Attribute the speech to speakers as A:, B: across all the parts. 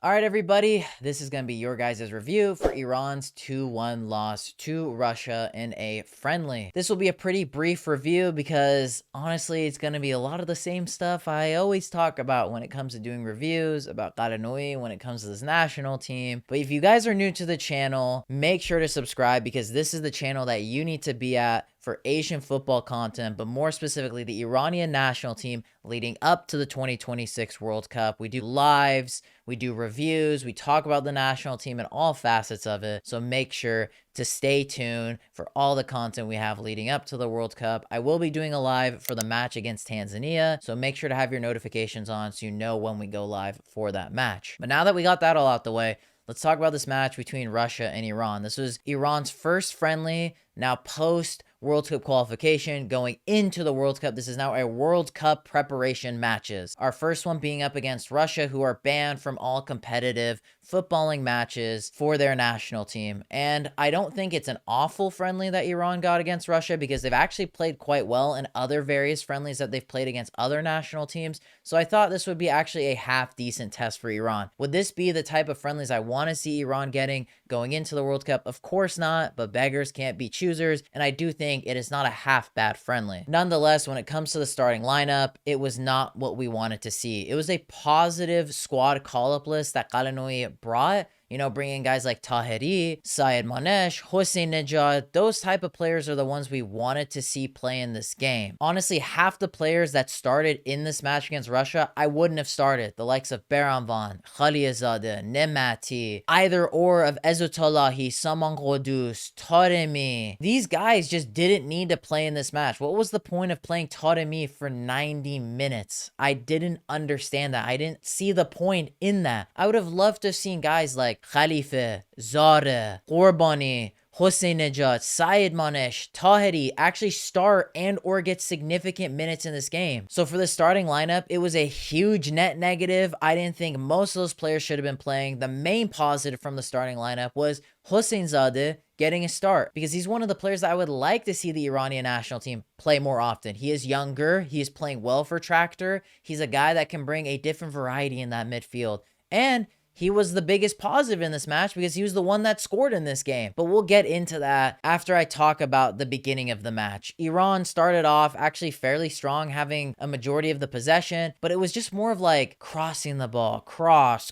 A: All right, everybody, this is going to be your guys' review for Iran's 2-1 loss to Russia in a friendly. This will be a pretty brief review because honestly, it's going to be a lot of the same stuff I always talk about when it comes to doing reviews about Ghalenoei, when it comes to this national team. But if you guys are new to the channel, make sure to subscribe because this is the channel that you need to be at for Asian football content, but more specifically the Iranian national team leading up to the 2026 World Cup. We do lives, we do reviews, we talk about the national team and all facets of it. So make sure to stay tuned for all the content we have leading up to the World Cup. I will be doing a live for the match against Tanzania, so make sure to have your notifications on so you know when we go live for that match. But now that we got that all out the way, let's talk about this match between Russia and Iran. This was Iran's first friendly, now post World Cup qualification going into the World Cup. This is now a World Cup preparation matches. Our first one being up against Russia, who are banned from all competitive footballing matches for their national team. And I don't think it's an awful friendly that Iran got against Russia because they've actually played quite well in other various friendlies that they've played against other national teams. So I thought this would be actually a half decent test for Iran. Would this be the type of friendlies I want to see Iran getting going into the World Cup? Of course not, but beggars can't be choosers. And I do think it is not a half bad friendly. Nonetheless, when it comes to the starting lineup, it was not what we wanted to see. It was a positive squad call-up list that Ghalenoei brought. You know, bringing guys like Taheri, Sayyedmanesh, Hosseinzadeh, those type of players are the ones we wanted to see play in this game. Honestly, half the players that started in this match against Russia, I wouldn't have started. The likes of Baranvan, Khalilzadeh, Nemati, either or of Ezutolahi, Saman Qudus, Taremi. These guys just didn't need to play in this match. What was the point of playing Taremi for 90 minutes? I didn't understand that. I didn't see the point in that. I would have loved to have seen guys like Khalife, Zare, Qurbani, Hosseinzadeh, Sayyedmanesh, Taheri actually start and or get significant minutes in this game. So for the starting lineup, it was a huge net negative. I didn't think most of those players should have been playing. The main positive from the starting lineup was Hosseinzadeh getting a start because he's one of the players that I would like to see the Iranian national team play more often. He is younger. He is playing well for Tractor. He's a guy that can bring a different variety in that midfield. And he was the biggest positive in this match because he was the one that scored in this game. But we'll get into that after I talk about the beginning of the match. Iran started off actually fairly strong, having a majority of the possession, but it was just more of like crossing the ball, cross.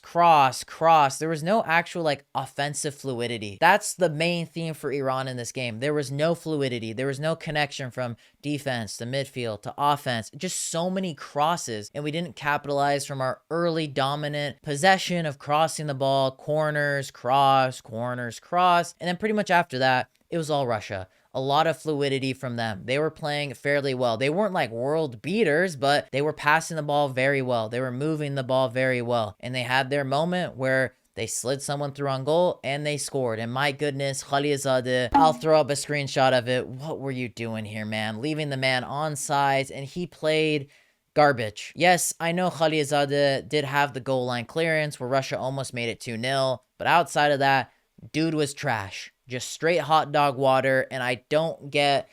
A: There was no actual like offensive fluidity. That's the main theme for Iran in this game. There was no fluidity. There was no connection from defense to midfield to offense. Just so many crosses, and we didn't capitalize from our early dominant possession of crossing the ball, corners, cross, and then pretty much after that, it was all Russia. A lot of fluidity from them. They were playing fairly well. They weren't like world beaters, but they were passing the ball very well. They were moving the ball very well, and they had their moment where they slid someone through on goal and they scored. And my goodness, Khalilzadeh, I'll throw up a screenshot of it. What were you doing here, man? Leaving the man on sides, and he played garbage. Yes, I know Khalilzadeh did have the goal line clearance where Russia almost made it 2-0, but outside of that, dude was trash. Just straight hot dog water, and I don't get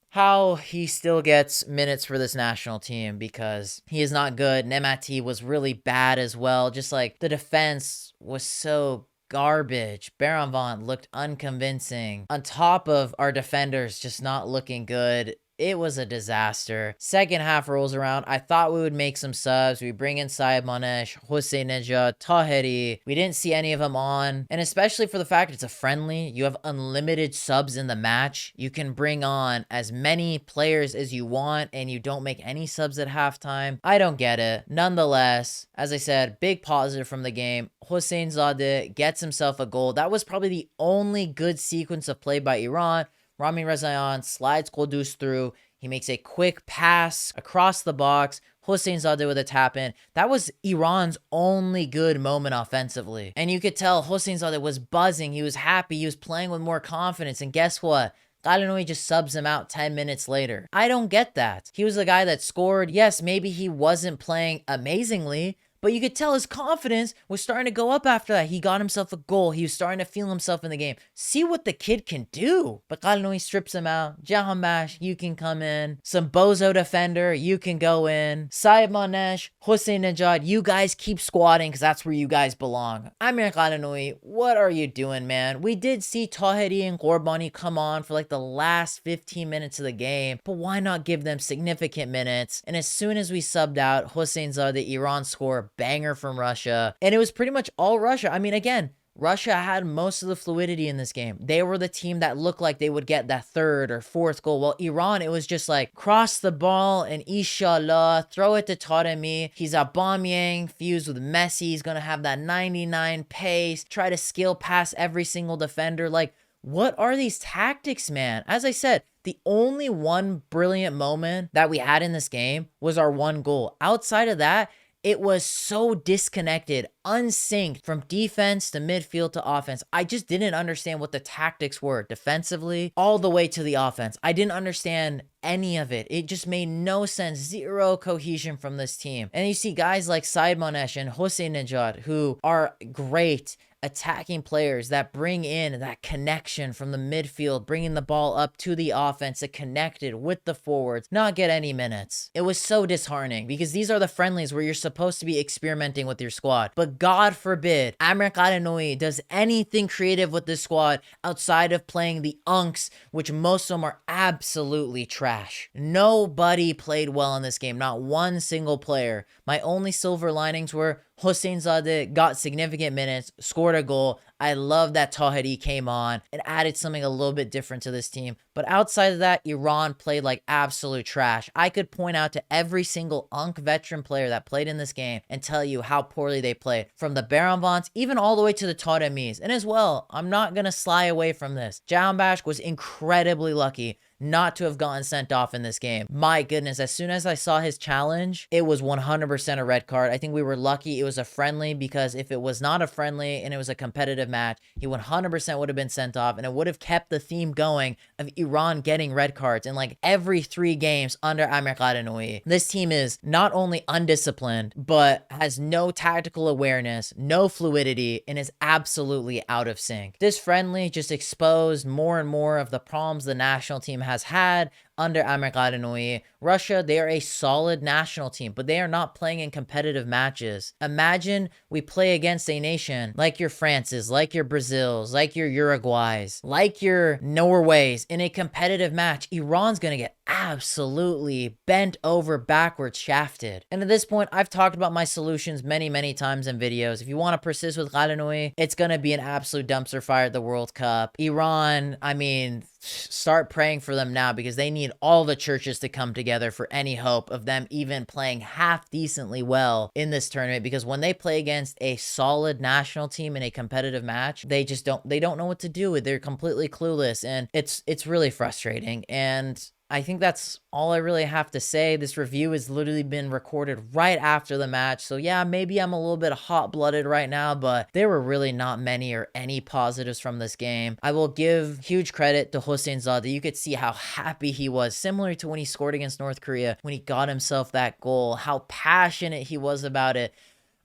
A: how he still gets minutes for this national team because he is not good. Nemati was really bad as well. Just like the defense was so garbage. Baranvan looked unconvincing. On top of our defenders just not looking good, it was a disaster. Second half rolls around. I thought we would make some subs. We bring in Sayyedmanesh, Hosseinzadeh, Taheri. We didn't see any of them on. And especially for the fact it's a friendly, you have unlimited subs in the match. You can bring on as many players as you want and you don't make any subs at halftime. I don't get it. Nonetheless, as I said, big positive from the game. Hosseinzadeh gets himself a goal. That was probably the only good sequence of play by Iran. Rami Rezayan slides Qudus through. He makes a quick pass across the box. Hosseinzadeh with a tap in. That was Iran's only good moment offensively. And you could tell Hosseinzadeh was buzzing. He was happy. He was playing with more confidence. And guess what? Ghalenoei just subs him out 10 minutes later. I don't get that. He was the guy that scored. Yes, maybe he wasn't playing amazingly, But you could tell his confidence was starting to go up after that. He got himself a goal. He was starting to feel himself in the game. See what the kid can do. But Ghalenoei strips him out. Jahanbakhsh, you can come in. Some bozo defender, you can go in. Saidmanesh, Hosseinzadeh, you guys keep squatting because that's where you guys belong. Amir Ghalenoei, what are you doing, man? We did see Tahiri and Ghorbani come on for like the last 15 minutes of the game, but why not give them significant minutes? And as soon as we subbed out Hosseinzadeh, Iran score a banger from Russia, and it was pretty much all Russia. I mean, again, Russia had most of the fluidity in this game. They were the team that looked like they would get that third or fourth goal. While Iran, it was just like cross the ball and inshallah, throw it to Taremi. He's Aubameyang fused with Messi. He's going to have that 99 pace, try to skill past every single defender. Like, what are these tactics, man? As I said, the only one brilliant moment that we had in this game was our one goal. Outside of that, it was so disconnected, unsynced from defense to midfield to offense. I just didn't understand what the tactics were defensively all the way to the offense. I didn't understand any of it. It just made no sense. Zero cohesion from this team. And you see guys like Saidmanesh and Hosseinzadeh who are great attacking players that bring in that connection from the midfield, bringing the ball up to the offense, that connected with the forwards, not get any minutes. It was so disheartening because these are the friendlies where you're supposed to be experimenting with your squad. But God forbid Amir Ghalenoei does anything creative with this squad outside of playing the unks, which most of them are absolutely trash. Nobody played well in this game, not one single player. My only silver linings were Hosseinzadeh got significant minutes, scored a goal. I love that Tahiri came on and added something a little bit different to this team. But outside of that, Iran played like absolute trash. I could point out to every single UNC veteran player that played in this game and tell you how poorly they played. From the Baranvans, even all the way to the Taremis. And as well, I'm not going to sly away from this. Jahanbakhsh was incredibly lucky not to have gotten sent off in this game. My goodness, as soon as I saw his challenge, it was 100% a red card. I think we were lucky it was a friendly, because if it was not a friendly and it was a competitive match, he 100% would have been sent off, and it would have kept the theme going of Iran getting red cards in like every 3 games under Amir Ghalenoei. This team is not only undisciplined, but has no tactical awareness, no fluidity, and is absolutely out of sync. This friendly just exposed more and more of the problems the national team has had under Amir Ghalenoei. Russia, they are a solid national team, but they are not playing in competitive matches. Imagine we play against a nation like your France's, like your Brazil's, like your Uruguay's, like your Norway's in a competitive match. Iran's going to get absolutely bent over backwards, shafted. And at this point, I've talked about my solutions many times in videos. If you want to persist with Ghalenoei, it's going to be an absolute dumpster fire at the World Cup. Iran, I mean, start praying for them now, because they need all the churches to come together for any hope of them even playing half decently well in this tournament. Because when they play against a solid national team in a competitive match, they don't know what to do. They're completely clueless, and it's really frustrating. And I think that's all I really have to say. This review has literally been recorded right after the match. So yeah, maybe I'm a little bit hot-blooded right now, but there were really not many or any positives from this game. I will give huge credit to Hosseinzadeh. You could see how happy he was, similar to when he scored against North Korea, when he got himself that goal, how passionate he was about it.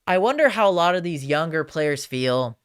A: I wonder how a lot of these younger players feel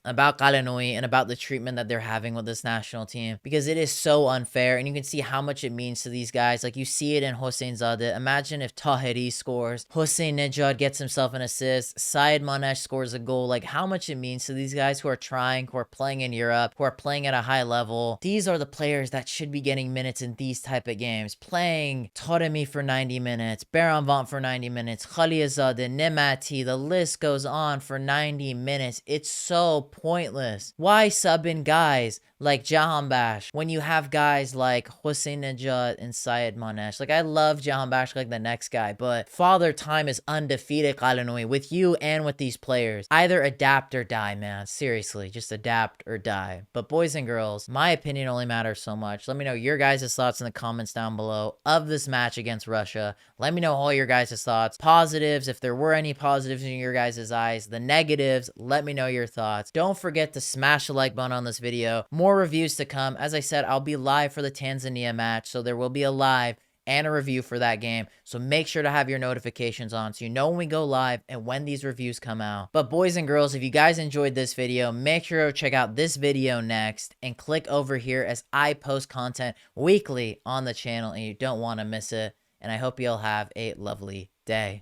A: about Ghalenoei and about the treatment that they're having with this national team, because it is so unfair, and you can see how much it means to these guys. Like, you see it in Hosseinzadeh. Imagine if Tahiri scores, Hosseinzadeh gets himself an assist, Saidmanesh scores a goal. Like, how much it means to these guys who are trying, who are playing in Europe, who are playing at a high level. These are the players that should be getting minutes in these type of games, playing Taremi for 90 minutes, Baranvant for 90 minutes, Khalilzadeh, Nemati, the list goes on for 90 minutes. It's so pointless. Why sub in guys like Jahanbakhsh when you have guys like Hosseinzadeh and Saidmanesh? Like, I love Jahanbakhsh like the next guy, but Father Time is undefeated, Ghalenoei, with you and with these players. Either adapt or die, man. Seriously, just adapt or die. But boys and girls, my opinion only matters so much. Let me know your guys' thoughts in the comments down below of this match against Russia. Let me know all your guys' thoughts. Positives, if there were any positives in your guys' eyes. The negatives, let me know your thoughts. Don't forget to smash the like button on this video. More reviews to come. As I said, I'll be live for the Tanzania match, so there will be a live and a review for that game. So make sure to have your notifications on so you know when we go live and when these reviews come out. But boys and girls, if you guys enjoyed this video, make sure to check out this video next and click over here as I post content weekly on the channel and you don't want to miss it. And I hope you'll have a lovely day.